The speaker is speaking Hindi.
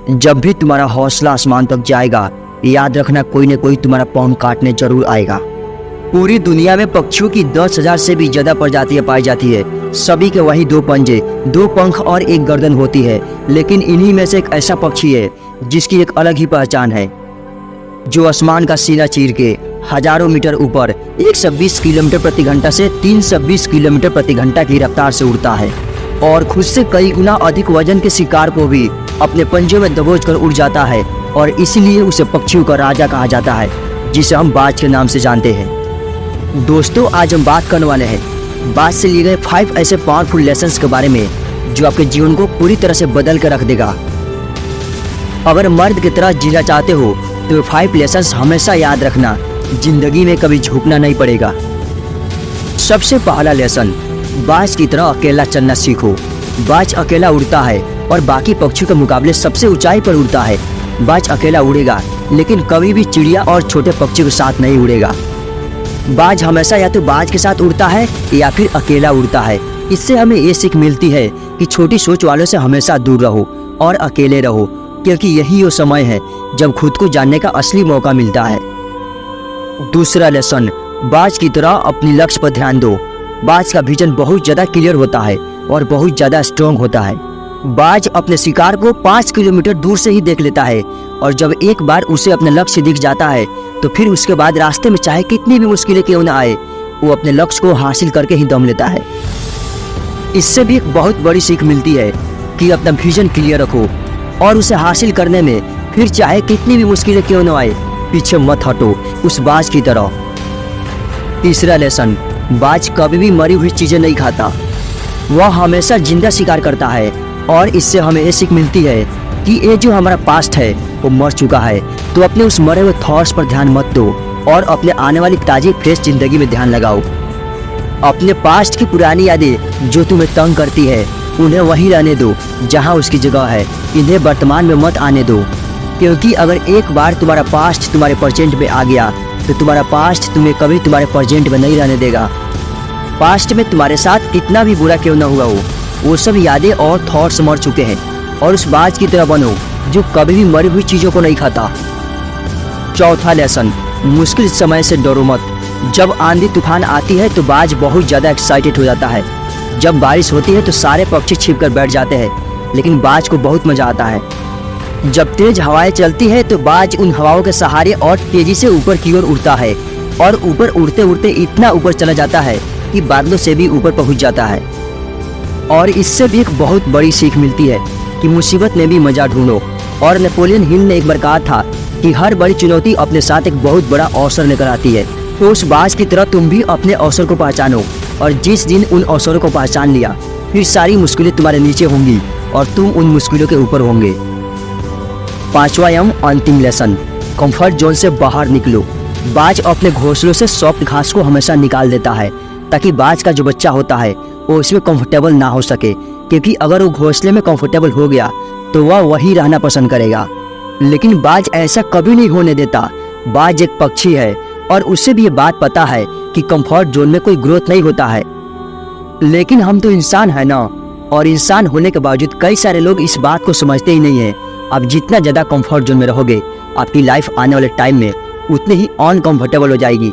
जब भी तुम्हारा हौसला आसमान तक जाएगा, याद रखना कोई न कोई तुम्हारा पाँव काटने जरूर आएगा। पूरी दुनिया में पक्षियों की 10,000 से भी ज्यादा प्रजातियां पाई जाती है। सभी के वही 2 पंजे, 2 पंख और 1 गर्दन होती है, लेकिन इन्हीं में से एक ऐसा पक्षी है जिसकी एक अलग ही पहचान है, जो आसमान का सीना चीर के हजारों मीटर ऊपर 120 किलोमीटर प्रति घंटा से 320 किलोमीटर प्रति घंटा की रफ्तार से उड़ता है और खुद से कई गुना अधिक वजन के शिकार को भी अपने पंजों में दबोच कर उड़ जाता है, और इसीलिए उसे पक्षियों का राजा कहा जाता है, जिसे हम बाज के नाम से जानते हैं। दोस्तों, आज हम बात करने वाले हैं बाज से लिए गए 5 ऐसे पावरफुल लेसन्स के बारे में जो आपके जीवन को पूरी तरह से बदल कर रख देगा। अगर मर्द की तरह जीना चाहते हो तो 5 लेसन्स हमेशा याद रखना, जिंदगी में कभी झुकना नहीं पड़ेगा। सबसे पहला लेसन, बाज की तरह अकेला चलना सीखो। बाज अकेला उड़ता है और बाकी पक्षियों के मुकाबले सबसे ऊंचाई पर उड़ता है। बाज अकेला उड़ेगा, लेकिन कभी भी चिड़िया और छोटे पक्षियों के साथ नहीं उड़ेगा। बाज हमेशा या तो बाज के साथ उड़ता है या फिर अकेला उड़ता है। इससे हमें ये सीख मिलती है कि छोटी सोच वालों से हमेशा दूर रहो और अकेले रहो, क्योंकि यही वो समय है जब खुद को जानने का असली मौका मिलता है। दूसरा लेसन, बाज की तरह अपनी लक्ष्य पर ध्यान दो। बाज का विजन बहुत ज़्यादा क्लियर होता है और बहुत ज़्यादा स्ट्रॉन्ग होता है। बाज अपने शिकार को 5 किलोमीटर दूर से ही देख लेता है, और जब एक बार उसे अपने लक्ष्य दिख जाता है तो फिर उसके बाद रास्ते में चाहे कितनी भी मुश्किलें क्यों न आए, वो अपने लक्ष्य को हासिल करके ही दम लेता है। इससे भी एक बहुत बड़ी सीख मिलती है कि अपना विजन क्लियर रखो और उसे हासिल करने में फिर चाहे कितनी भी मुश्किलें क्यों न आए, पीछे मत हटो उस बाज की तरह। तीसरा लेसन, बाज कभी भी मरी हुई चीज़ें नहीं खाता, वह हमेशा जिंदा शिकार करता है। और इससे हमें ये सीख मिलती है कि ये जो हमारा पास्ट है वो मर चुका है, तो अपने उस मरे हुए थॉट्स पर ध्यान मत दो और अपने आने वाली ताज़ी फ्रेश जिंदगी में ध्यान लगाओ। अपने पास्ट की पुरानी यादें जो तुम्हें तंग करती है, उन्हें वहीं रहने दो जहां उसकी जगह है। इन्हें वर्तमान में मत आने दो, क्योंकि अगर एक बार तुम्हारा पास्ट तुम्हारे प्रेजेंट में आ गया तो तुम्हारा पास्ट तुम्हें कभी तुम्हारे प्रेजेंट में नहीं रहने देगा। पास्ट में तुम्हारे साथ कितना भी बुरा क्यों न हुआ हो, वो सब यादें और थॉट्स मर चुके हैं, और उस बाज की तरह बनो जो कभी भी मरी हुई चीज़ों को नहीं खाता। चौथा लेसन, मुश्किल समय से डरो मत। जब आंधी तूफान आती है तो बाज बहुत ज़्यादा एक्साइटेड हो जाता है। जब बारिश होती है तो सारे पक्षी छिप कर बैठ जाते हैं, लेकिन बाज को बहुत मज़ा आता है। जब तेज हवाएं चलती है तो बाज उन हवाओं के सहारे और तेज़ी से ऊपर की ओर उड़ता है, और ऊपर उड़ते उड़ते इतना ऊपर चला जाता है कि बादलों से भी ऊपर पहुँच जाता है। और इससे भी एक बहुत बड़ी सीख मिलती है कि मुसीबत में भी मजा ढूंढो। और नेपोलियन हिल ने एक बार कहा था कि हर बड़ी चुनौती अपने साथ एक बहुत बड़ा अवसर लेकर आती है। तो उस बाज की तरह तुम भी अपने अवसर को पहचानो, और जिस दिन उन अवसरों को पहचान लिया, फिर सारी मुश्किलें तुम्हारे नीचे होंगी और तुम उन मुश्किलों के ऊपर होंगे। पांचवा एवं अंतिम लेसन, कंफर्ट जोन से बाहर निकलो। बाज अपने घोंसलों से सॉफ्ट घास को हमेशा निकाल देता है, ताकि बाज का जो बच्चा होता है वो उसमें कंफर्टेबल ना हो सके, क्योंकि अगर वो घोंसले में कंफर्टेबल हो गया तो वह वही रहना पसंद करेगा। लेकिन बाज ऐसा कभी नहीं होने देता। बाज एक पक्षी है और उससे भी ये बात पता है कि कंफर्ट जोन में कोई ग्रोथ नहीं होता है। लेकिन हम तो इंसान है ना, और इंसान होने के बावजूद कई सारे लोग इस बात को समझते ही नहीं है। आप जितना ज़्यादा कंफर्ट जोन में रहोगे, आपकी लाइफ आने वाले टाइम में उतनी ही अनकंफर्टेबल हो जाएगी,